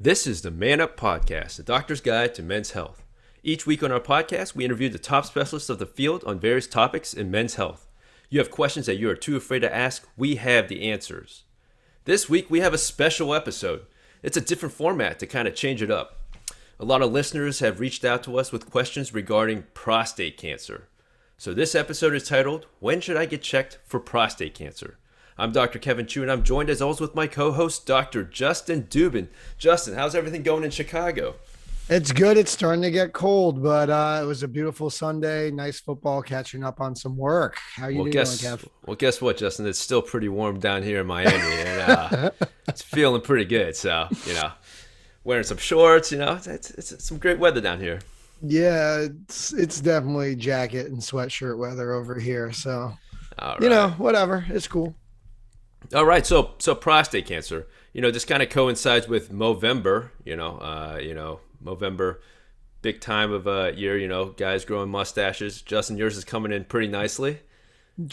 This is the Man Up Podcast, the doctor's guide to men's health. Each week on our podcast, we interview the top specialists of the field on various topics in men's health. You have questions that you are too afraid to ask, we have the answers. This week, we have a special episode. It's a different format to kind of change it up. A lot of listeners have reached out to us with questions regarding prostate cancer. So this episode is titled, When Should I Get Checked for Prostate Cancer? I'm Dr. Kevin Chu, and I'm joined as always with my co-host, Dr. Justin Dubin. Justin, how's everything going in Chicago? It's good. It's starting to get cold, but it was a beautiful Sunday. Nice football, catching up on some work. How you doing, Kev? Well, guess what, Justin? It's still pretty warm down here in Miami, and it's feeling pretty good. So, wearing some shorts, it's some great weather down here. Yeah, it's definitely jacket and sweatshirt weather over here. So, All right. whatever. It's cool. All right, so prostate cancer, this kind of coincides with Movember, Movember, big time of year, guys growing mustaches. Justin, yours is coming in pretty nicely. I'm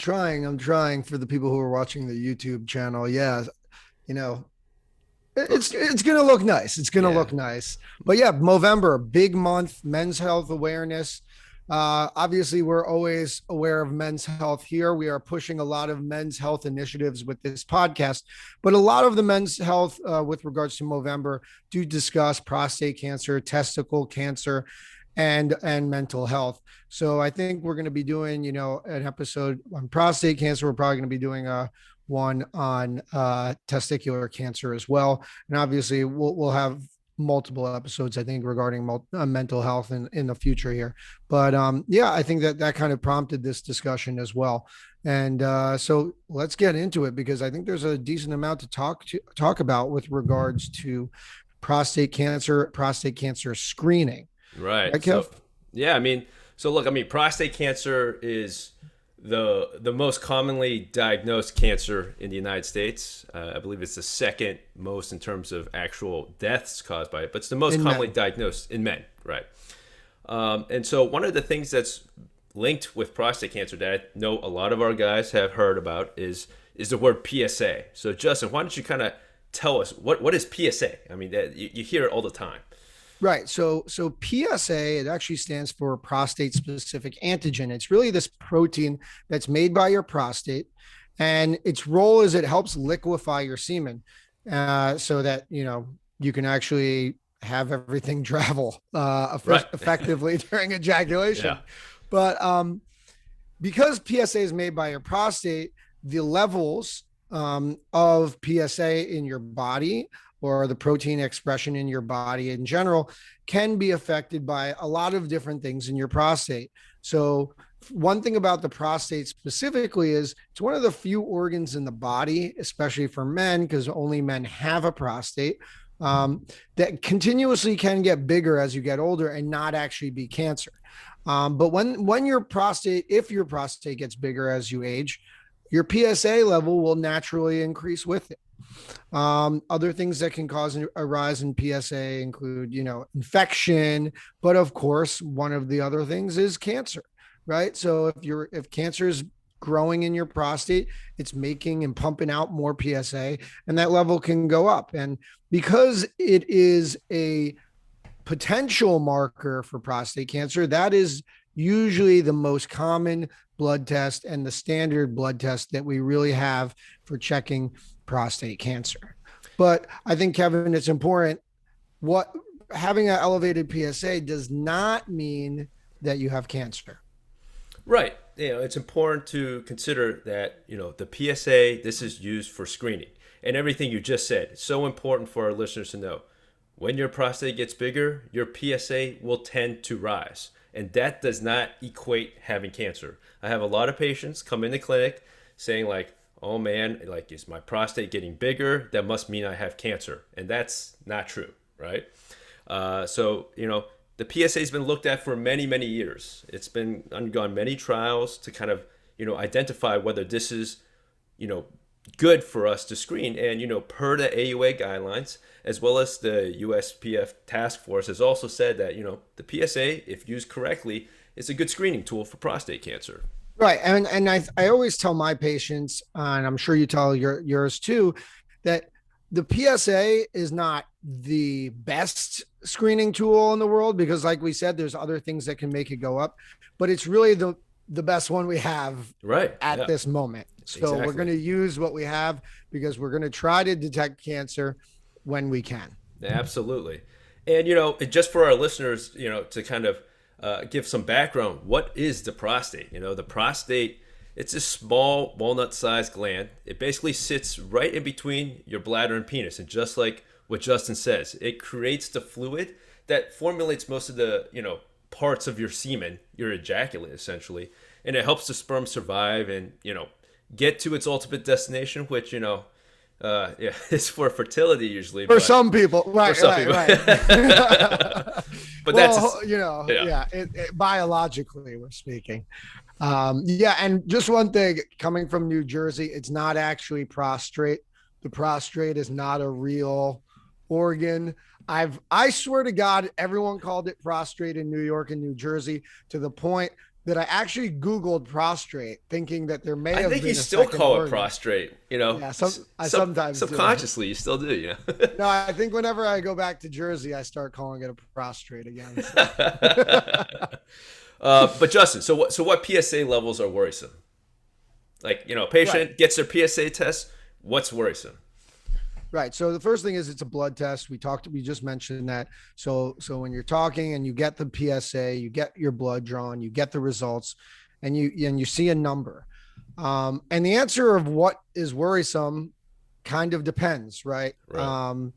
trying for the people who are watching the YouTube channel. Yeah, it's gonna look nice. It's gonna look nice. But yeah, Movember, big month, men's health awareness. Obviously, we're always aware of men's health here. We are pushing a lot of men's health initiatives with this podcast, but a lot of the men's health with regards to Movember do discuss prostate cancer, testicle cancer, and mental health. So I think we're going to be doing, an episode on prostate cancer. We're probably going to be doing one on testicular cancer as well. And obviously, we'll have multiple episodes, I think, regarding mental health in the future here. But I think that kind of prompted this discussion as well. And so let's get into it, because I think there's a decent amount to talk about with regards to prostate cancer screening. Right. Kev? Look, prostate cancer is the most commonly diagnosed cancer in the United States. I believe it's the second most in terms of actual deaths caused by it, but it's the most commonly diagnosed in men, right? And so one of the things that's linked with prostate cancer that I know a lot of our guys have heard about is the word PSA. So Justin, why don't you kind of tell us what is PSA? I mean, you hear it all the time. Right. So PSA, it actually stands for prostate specific antigen. It's really this protein that's made by your prostate, and its role is it helps liquefy your semen so that, you can actually have everything travel effectively during ejaculation. Yeah. But because PSA is made by your prostate, the levels of PSA in your body, or the protein expression in your body in general, can be affected by a lot of different things in your prostate. So one thing about the prostate specifically is it's one of the few organs in the body, especially for men, because only men have a prostate, that continuously can get bigger as you get older and not actually be cancer. But when if your prostate gets bigger as you age, your PSA level will naturally increase with it. Other things that can cause a rise in PSA include, infection, but of course, one of the other things is cancer, right? So if cancer is growing in your prostate, it's making and pumping out more PSA, and that level can go up. And because it is a potential marker for prostate cancer, that is usually the most common blood test and the standard blood test that we really have for checking prostate cancer. But I think, Kevin, it's important, having an elevated PSA does not mean that you have cancer. Right. It's important to consider that, the PSA, this is used for screening, and everything you just said. It's so important for our listeners to know. When your prostate gets bigger, your PSA will tend to rise, and that does not equate having cancer. I have a lot of patients come in the clinic saying, like, oh man, is my prostate getting bigger? That must mean I have cancer. And that's not true, right? The PSA has been looked at for many, many years. It's been undergone many trials to kind of, identify whether this is, good for us to screen. And, per the AUA guidelines, as well as the USPF task force has also said that, the PSA, if used correctly, is a good screening tool for prostate cancer. Right. And I always tell my patients, and I'm sure you tell yours too, that the PSA is not the best screening tool in the world because, like we said, there's other things that can make it go up, but it's really the best one we have Right. at Yeah. this moment. So we're going Exactly. to use what we have because we're going to try to detect cancer when we can. Absolutely. And, just for our listeners, to kind of give some background, what is the prostate? The prostate, it's a small walnut sized gland. It basically sits right in between your bladder and penis. And just like what Justin says, it creates the fluid that formulates most of the, parts of your semen, your ejaculate essentially. And it helps the sperm survive and, get to its ultimate destination, which, yeah, it's for fertility usually, For but some people, for right, some right, people. right. But Well, yeah, yeah, biologically we're speaking. Yeah, and just one thing, coming from New Jersey, it's not actually prostrate. The prostrate is not a real organ. I swear to God, everyone called it prostrate in New York and New Jersey to the point that I actually Googled prostrate, thinking that there may I have think been you a still second call it organ. prostrate. Yeah, I sometimes do. Subconsciously, you still do. No, I think whenever I go back to Jersey, I start calling it a prostrate again. So. But Justin, so what PSA levels are worrisome? Like, a Right. patient gets their PSA test. What's worrisome? Right. So the first thing is it's a blood test. We just mentioned that. So when you're talking and you get the PSA, you get your blood drawn, you get the results, and you see a number. And the answer of what is worrisome kind of depends, right? Right.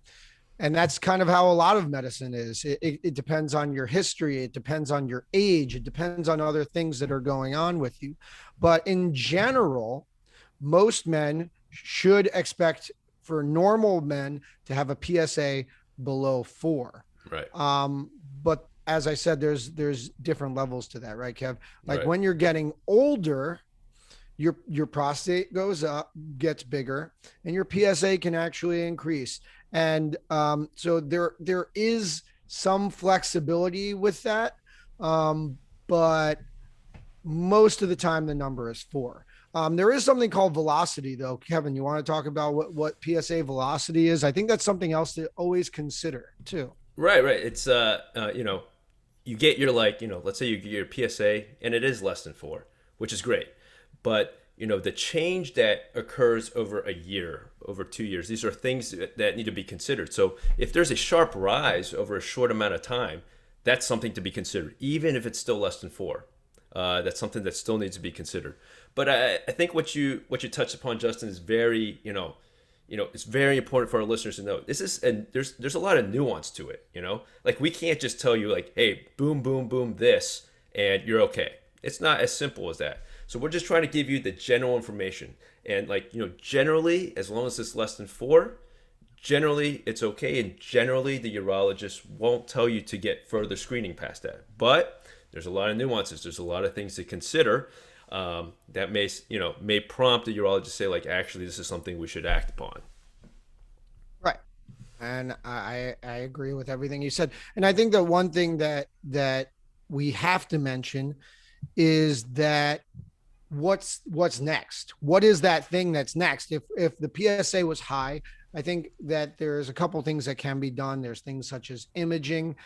And that's kind of how a lot of medicine is. It depends on your history, it depends on your age, it depends on other things that are going on with you. But in general, most men should expect for normal men to have a PSA below 4. Right. But as I said, there's different levels to that, right, Kev? Like Right. when you're getting older, your prostate goes up, gets bigger, and your PSA can actually increase. And so there is some flexibility with that, but most of the time the number is 4. There is something called velocity, though. Kevin, you want to talk about what PSA velocity is? I think that's something else to always consider too. Right. Right. It's you get your let's say you get your PSA and it is less than 4, which is great. But the change that occurs over a year, over 2 years, these are things that need to be considered. So if there's a sharp rise over a short amount of time, that's something to be considered, even if it's still less than 4. That's something that still needs to be considered. But I think what you touched upon, Justin, is very it's very important for our listeners to know. This is and there's a lot of nuance to it. Like we can't just tell you like, hey, boom, boom, boom, this, and you're okay. It's not as simple as that. So we're just trying to give you the general information, and generally, as long as it's less than 4, generally it's okay, and generally the urologist won't tell you to get further screening past that. But there's a lot of nuances. There's a lot of things to consider that may prompt the urologist to say like, actually, this is something we should act upon. Right. And I agree with everything you said. And I think that one thing that we have to mention is that what's next? What is that thing that's next? If the PSA was high, I think that there's a couple things that can be done. There's things such as imaging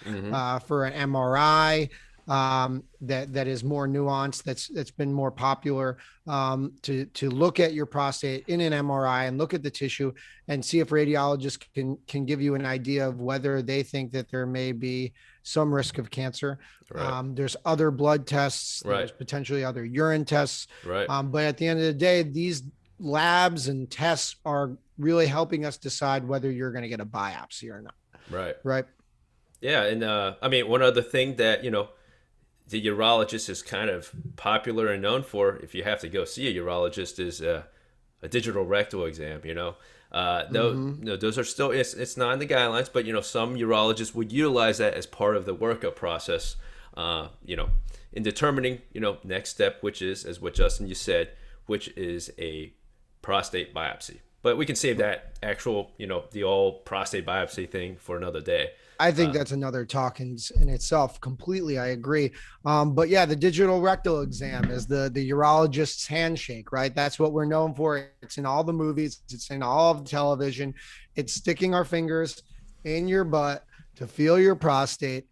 for an MRI that is more nuanced. That's been more popular to look at your prostate in an MRI and look at the tissue and see if radiologists can give you an idea of whether they think that there may be some risk of cancer. Right. There's other blood tests. Right. There's potentially other urine tests. Right. But at the end of the day, these labs and tests are really helping us decide whether you're going to get a biopsy or not. Right. Right. Yeah, and I mean, one other thing that the urologist is kind of popular and known for, if you have to go see a urologist, is a digital rectal exam. Those are still it's not in the guidelines, but some urologists would utilize that as part of the workup process. In determining next step, which is, as what Justin you said, which is a prostate biopsy. But we can save that actual, the all prostate biopsy thing for another day. I think that's another talk in itself. Completely, I agree. But yeah, the digital rectal exam is the urologist's handshake, right? That's what we're known for. It's in all the movies. It's in all of the television. It's sticking our fingers in your butt to feel your prostate.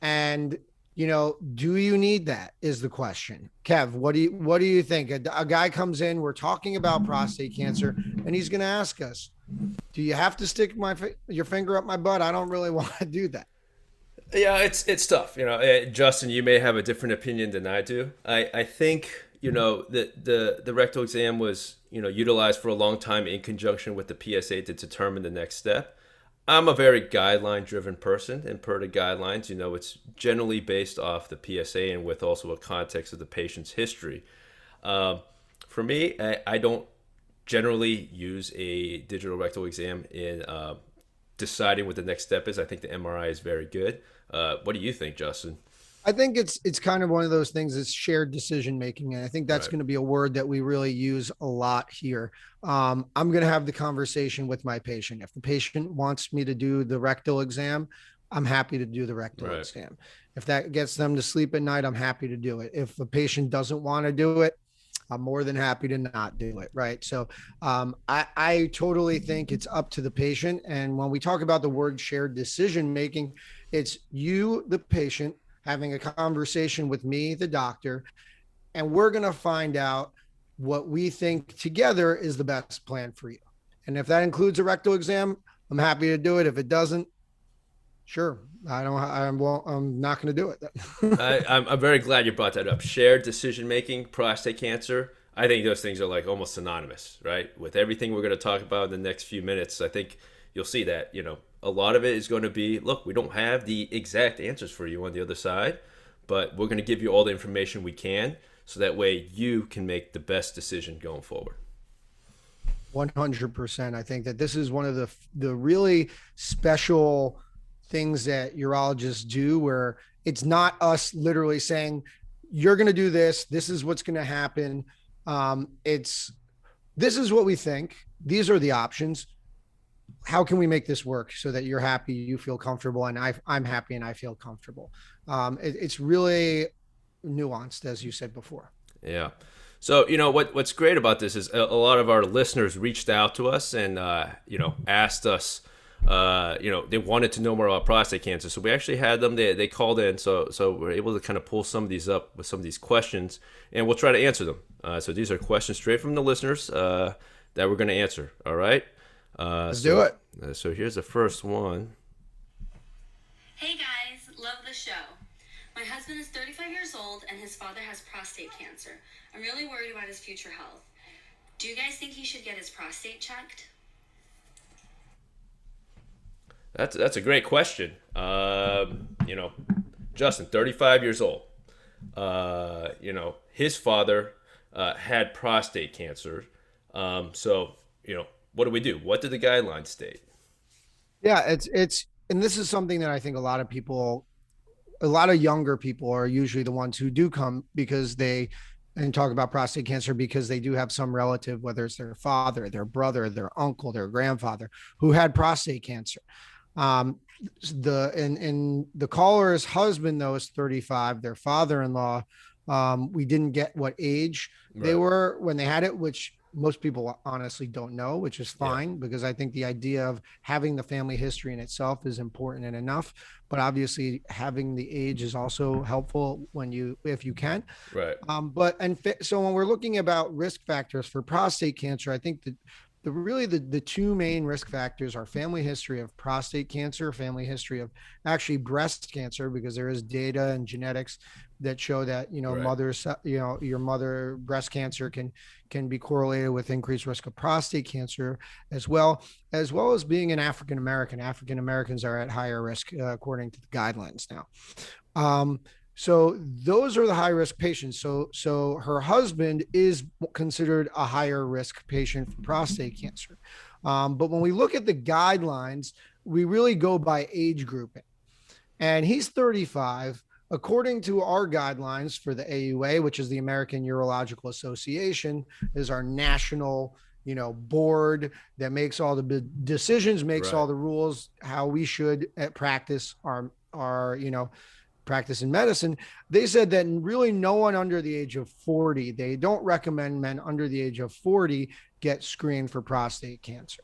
And do you need that is the question. Kev, what do you think? A guy comes in, we're talking about prostate cancer, and he's going to ask us, do you have to stick your finger up my butt? I don't really want to do that. Yeah, it's tough. Justin, you may have a different opinion than I do. I think the rectal exam was utilized for a long time in conjunction with the PSA to determine the next step. I'm a very guideline driven person, and per the guidelines, it's generally based off the PSA and with also a context of the patient's history. For me, I don't generally use a digital rectal exam in deciding what the next step is. I think the MRI is very good. What do you think, Justin? I think it's kind of one of those things. It's shared decision making, and I think that's Right. going to be a word that we really use a lot here. I'm going to have the conversation with my patient. If the patient wants me to do the rectal exam, I'm happy to do the rectal Right. exam. If that gets them to sleep at night, I'm happy to do it. If the patient doesn't want to do it, I'm more than happy to not do it. Right. So I totally think it's up to the patient. And when we talk about the word shared decision making, it's you, the patient, having a conversation with me, the doctor, and we're going to find out what we think together is the best plan for you. And if that includes a rectal exam, I'm happy to do it. If it doesn't, sure, I'm not going to do it. I'm very glad you brought that up. Shared decision making, prostate cancer. I think those things are like almost synonymous, right? With everything we're going to talk about in the next few minutes, I think you'll see that, a lot of it is going to be, look, we don't have the exact answers for you on the other side, but we're going to give you all the information we can so that way you can make the best decision going forward. 100%. I think that this is one of the really special things that urologists do, where it's not us literally saying, you're going to do this. This is what's going to happen. This is what we think. These are the options. How can we make this work so that you're happy, you feel comfortable, and I'm happy and I feel comfortable. It's really nuanced, as you said before. Yeah. So, what's great about this is a lot of our listeners reached out to us and, asked us, they wanted to know more about prostate cancer. So we actually had them, they called in. So we're able to kind of pull some of these up with some of these questions, and we'll try to answer them. So these are questions straight from the listeners that we're going to answer. All right. Let's do it. So here's the first one. Hey guys, love the show. My husband is 35 years old and his father has prostate cancer. I'm really worried about his future health. Do you guys think he should get his prostate checked? That's a great question. Justin, 35 years old. His father had prostate cancer. So, what do we do? What do the guidelines state? Yeah, and this is something that I think a lot of younger people are usually the ones who do come because and talk about prostate cancer because they do have some relative, whether it's their father, their brother, their uncle, their grandfather, who had prostate cancer. The caller's husband, though, is 35. Their father-in-law, we didn't get what age they were when they had it, which most people honestly don't know, which is fine, because I think the idea of having the family history in itself is important and enough. But obviously having the age is also helpful if you can. Right. So when we're looking about risk factors for prostate cancer, I think that the two main risk factors are family history of prostate cancer, family history of actually breast cancer, because there is data and genetics that show that, mothers, your mother breast cancer can be correlated with increased risk of prostate cancer as well as being an African American. African Americans are at higher risk, according to the guidelines now. So those are the high risk patients. So her husband is considered a higher risk patient for prostate cancer. But when we look at the guidelines, we really go by age grouping. And he's 35. According to our guidelines for the AUA, which is the American Urological Association, is our national, board that makes all the decisions, makes Right. all the rules, how we should practice our practice in medicine. They said that really no one under the age of 40, they don't recommend men under the age of 40 get screened for prostate cancer.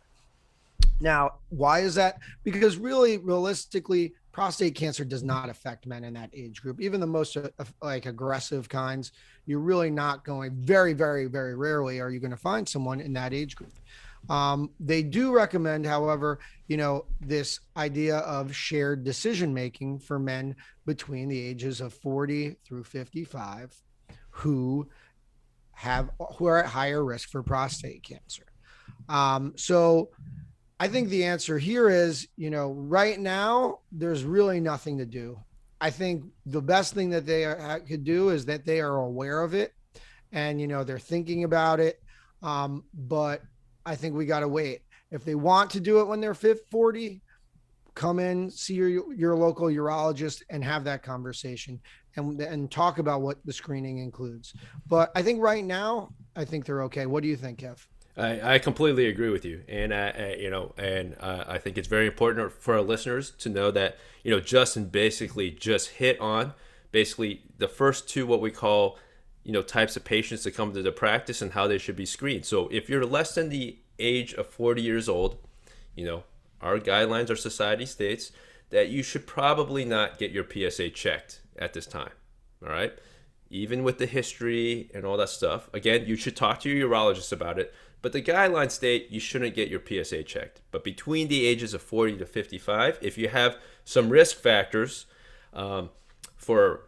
Now, why is that? Because really, realistically, prostate cancer does not affect men in that age group. Even the most like aggressive kinds, you're really not going. Very, very, very rarely are you going to find someone in that age group. They do recommend, however, this idea of shared decision making for men between the ages of 40 through 55 who are at higher risk for prostate cancer. So I think the answer here is, right now, there's really nothing to do. I think the best thing that they could do is that they are aware of it and, they're thinking about it. But I think we got to wait. If they want to do it when they're 40, come in, see your local urologist and have that conversation and talk about what the screening includes. But I think right now, I think they're okay. What do you think, Kev? I completely agree with you, and I think it's very important for our listeners to know that Justin basically just hit on basically the first two what we call types of patients that come to the practice and how they should be screened. So if you're less than the age of 40 years old, our guidelines, our society states that you should probably not get your PSA checked at this time. All right, even with the history and all that stuff. Again, you should talk to your urologist about it. But the guidelines state you shouldn't get your PSA checked. But between the ages of 40 to 55, if you have some risk factors for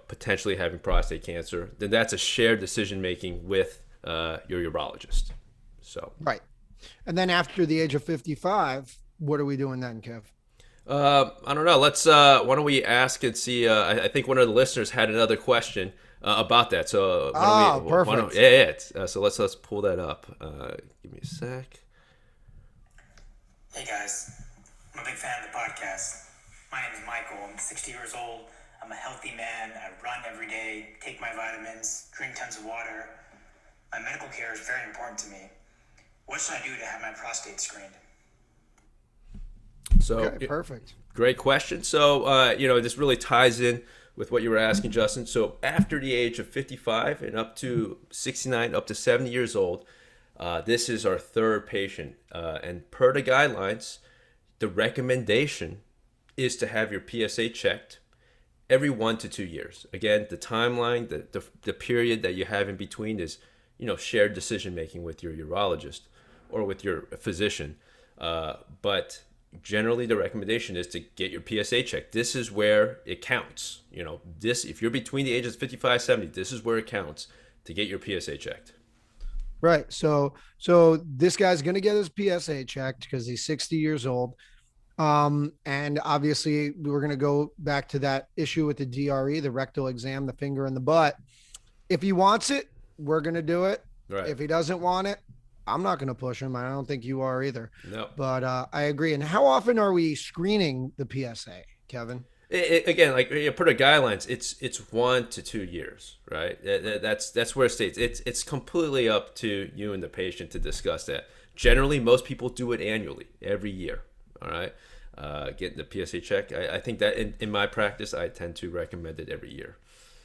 potentially having prostate cancer, then that's a shared decision making with your urologist. So right, and then after the age of 55, what are we doing then, Kev? I don't know. Let's why don't we ask and see? I think one of the listeners had another question about that. So perfect. Yeah. So let's pull that up. Give me a sec. Hey guys, I'm a big fan of the podcast. My name is Michael. I'm 60 years old. I'm a healthy man. I run every day, take my vitamins, drink tons of water. My medical care is very important to me. What should I do to have my prostate screened? So okay, perfect. Great question. So this really ties in with what you were asking, Justin. So after the age of 55 and up to 69, up to 70 years old, this is our third patient. And per the guidelines, the recommendation is to have your PSA checked every 1 to 2 years. Again, the timeline, the period that you have in between is, shared decision making with your urologist or with your physician. But generally the recommendation is to get your PSA checked. This is where it counts. If you're between the ages of 55 70, this is where it counts to get your PSA checked. Right. So this guy's going to get his PSA checked because he's 60 years old. And obviously we're going to go back to that issue with the DRE, the rectal exam, the finger in the butt. If he wants it, we're going to do it. Right. If he doesn't want it, I'm not going to push him. I don't think you are either. No. But I agree. And how often are we screening the PSA, Kevin? Again, like per the guidelines, it's 1 to 2 years, right? That's where it states. It's completely up to you and the patient to discuss that. Generally, most people do it annually, every year. All right, getting the PSA check. I think that in my practice, I tend to recommend it every year.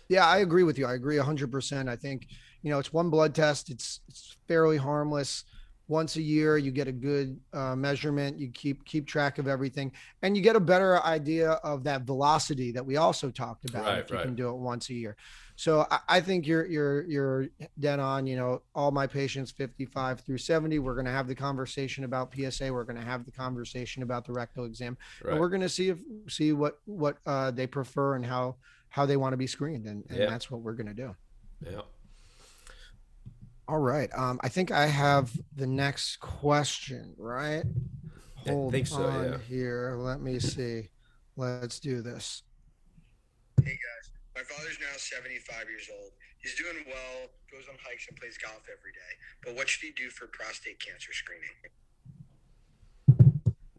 Yeah, I agree with you. I agree 100%. I think, it's one blood test. It's fairly harmless. Once a year, you get a good measurement. You keep track of everything, and you get a better idea of that velocity that we also talked about. Right, if you right. can do it once a year. So I think you're dead on. All my patients 55 through 70, we're going to have the conversation about PSA. We're going to have the conversation about the rectal exam, Right. and we're going to see what they prefer and how they want to be screened, and that's what we're going to do. Yeah. All right. I think I have the next question, right? I think so, on yeah. here. Let me see. Let's do this. Hey guys, my father's now 75 years old. He's doing well, goes on hikes and plays golf every day. But what should he do for prostate cancer screening?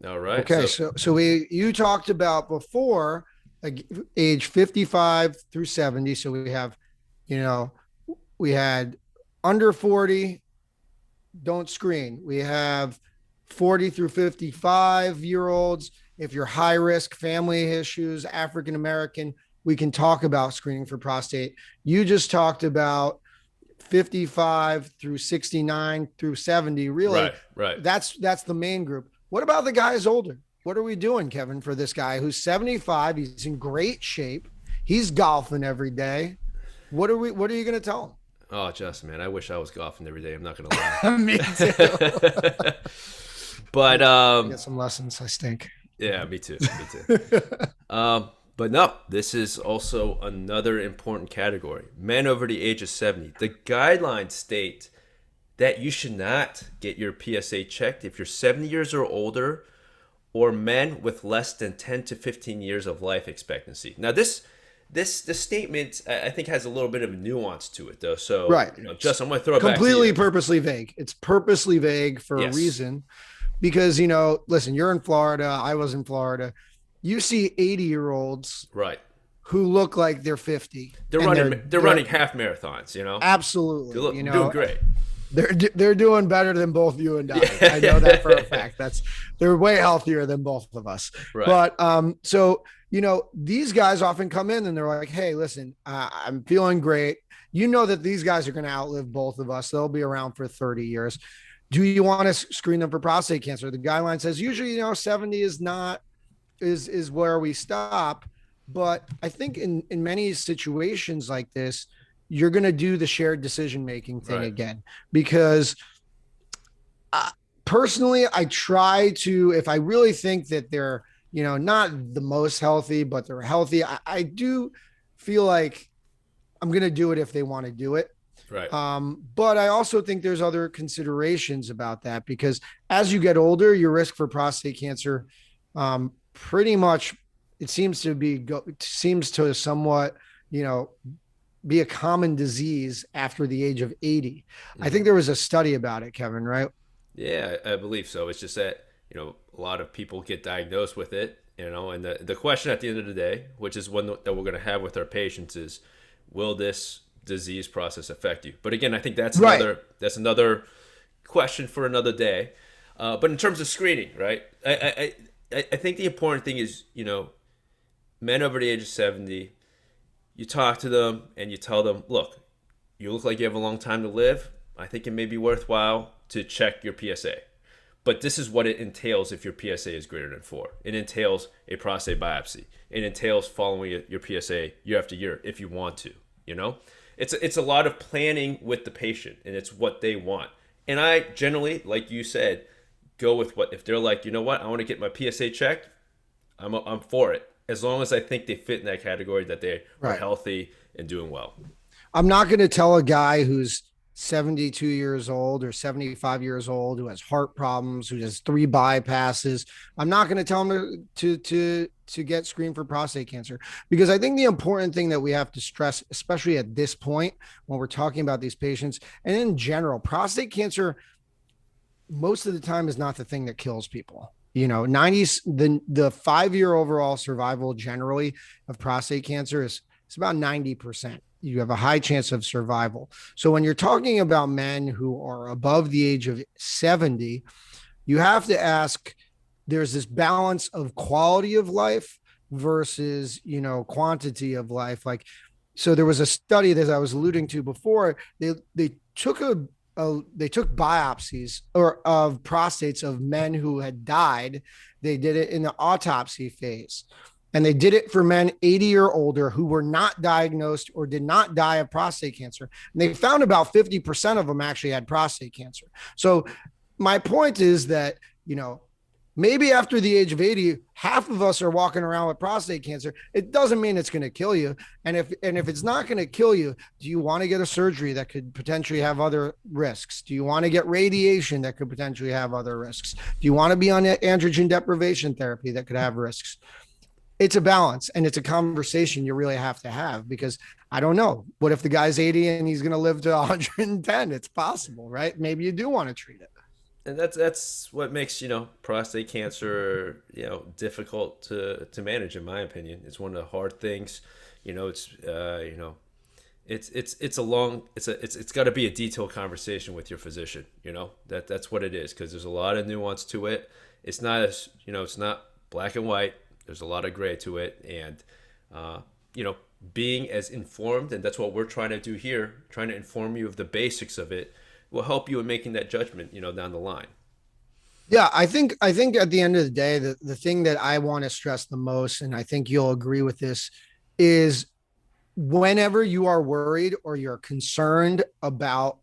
All right. Okay, so you talked about before, like age 55 through 70. So we have, we had under 40, don't screen. We have 40 through 55-year-olds. If you're high risk, family issues, African American, we can talk about screening for prostate. You just talked about 55 through 69 through 70. Really, Right. that's the main group. What about the guys older? What are we doing, Kevin, for this guy who's 75? He's in great shape. He's golfing every day. What are you going to tell him? Oh, Justin, man, I wish I was golfing every day. I'm not gonna lie. Me too. But Get some lessons. I stink. yeah, me too. But no, this is also another important category. Men over the age of 70. The guidelines state that you should not get your PSA checked if you're 70 years or older, or men with less than 10 to 15 years of life expectancy. Now, this statement, I think, has a little bit of nuance to it, though. So, right. Justin, I'm going to throw it back to completely you. purposely vague. It's purposely vague for a reason, because, listen, you're in Florida. I was in Florida. You see 80-year-olds right who look like they're 50. They're running half marathons, Absolutely. Doing great. They're doing better than both you and I. I know that for a fact. They're way healthier than both of us. Right. But so these guys often come in and they're like, "Hey, listen, I'm feeling great." You know that these guys are going to outlive both of us. They'll be around for 30 years. Do you want to screen them for prostate cancer? The guideline says usually 70 is where we stop. But I think in many situations like this, you're going to do the shared decision-making thing again, because personally, I try to, if I really think that they're, not the most healthy, but they're healthy, I do feel like I'm going to do it if they want to do it. Right. But I also think there's other considerations about that, because as you get older, your risk for prostate cancer, pretty much, it seems to somewhat, be a common disease after the age of 80. Mm-hmm. I think there was a study about it, Kevin, right? Yeah, I believe so. It's just that, a lot of people get diagnosed with it, and the question at the end of the day, which is one that we're going to have with our patients, is, will this disease process affect you? But again, I think that's another question for another day. But in terms of screening, right? I think the important thing is, men over the age of 70, you talk to them and you tell them, look, you look like you have a long time to live. I think it may be worthwhile to check your PSA. But this is what it entails if your PSA is greater than 4. It entails a prostate biopsy. It entails following your PSA year after year if you want to, It's a lot of planning with the patient, and it's what they want. And I generally, like you said, go with what, if they're like, I want to get my PSA checked, I'm for it. As long as I think they fit in that category, that they are healthy and doing well. I'm not going to tell a guy who's 72 years old or 75 years old, who has heart problems, who has 3 bypasses. I'm not going to tell him to get screened for prostate cancer, because I think the important thing that we have to stress, especially at this point, when we're talking about these patients and in general, prostate cancer, most of the time is not the thing that kills people. 90s, the 5-year overall survival generally of prostate cancer is about 90%. You have a high chance of survival. So when you're talking about men who are above the age of 70, you have to ask, there's this balance of quality of life versus, quantity of life. So there was a study that I was alluding to before. They took biopsies of prostates of men who had died. They did it in the autopsy phase. And they did it for men 80 or older who were not diagnosed or did not die of prostate cancer. And they found about 50% of them actually had prostate cancer. So my point is that, maybe after the age of 80, half of us are walking around with prostate cancer. It doesn't mean it's going to kill you. And if it's not going to kill you, do you want to get a surgery that could potentially have other risks? Do you want to get radiation that could potentially have other risks? Do you want to be on androgen deprivation therapy that could have risks? It's a balance, and it's a conversation you really have to have, because I don't know. What if the guy's 80 and he's going to live to 110? It's possible, right? Maybe you do want to treat it. And that's what makes, prostate cancer, difficult to manage, in my opinion. It's one of the hard things. It's, it's got to be a detailed conversation with your physician. That's what it is, because there's a lot of nuance to it. It's not as it's not black and white. There's a lot of gray to it, and being as informed, and that's what we're trying to do here, trying to inform you of the basics of it, will help you in making that judgment down the line. Yeah, I think at the end of the day, the thing that I want to stress the most, and I think you'll agree with this, is whenever you are worried or you're concerned about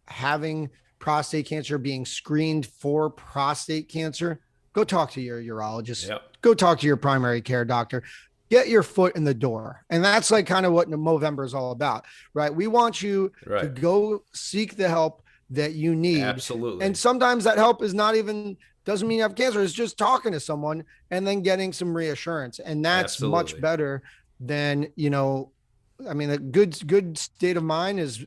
having prostate cancer, being screened for prostate cancer, go talk to your urologist. Yep. Go talk to your primary care doctor. Get your foot in the door. And that's like kind of what Movember is all about, right? We want you to go seek the help that you need. Absolutely. And sometimes that help is doesn't mean you have cancer. It's just talking to someone and then getting some reassurance. And that's much better than, a good state of mind is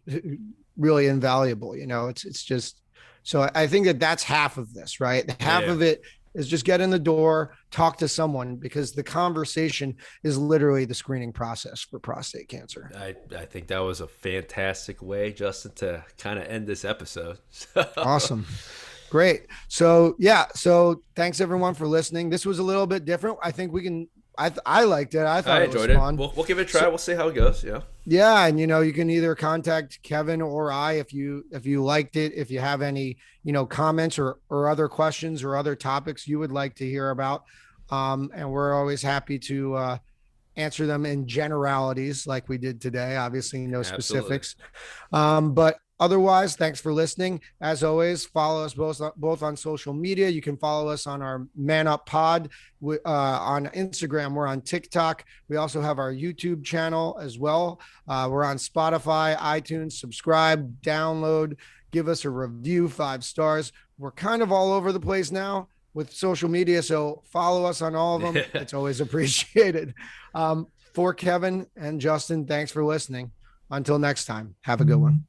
really invaluable. It's just, so I think that's half of this, right? Half of it is just get in the door, talk to someone, because the conversation is literally the screening process for prostate cancer. I think that was a fantastic way, Justin, to kind of end this episode. Awesome. Great. So thanks everyone for listening. This was a little bit different. I think I liked it. I thought it was fun. We'll give it a try. We'll see how it goes. Yeah. Yeah. And, you can either contact Kevin or I, if you liked it, if you have any, comments or other questions or other topics you would like to hear about. And we're always happy to, answer them in generalities like we did today, obviously no specifics. But otherwise, thanks for listening. As always, follow us both on social media. You can follow us on our Man Up Pod on Instagram. We're on TikTok. We also have our YouTube channel as well. We're on Spotify, iTunes. Subscribe, download, give us a review, 5 stars. We're kind of all over the place now with social media, so follow us on all of them. It's always appreciated. For Kevin and Justin, thanks for listening. Until next time, have a good one.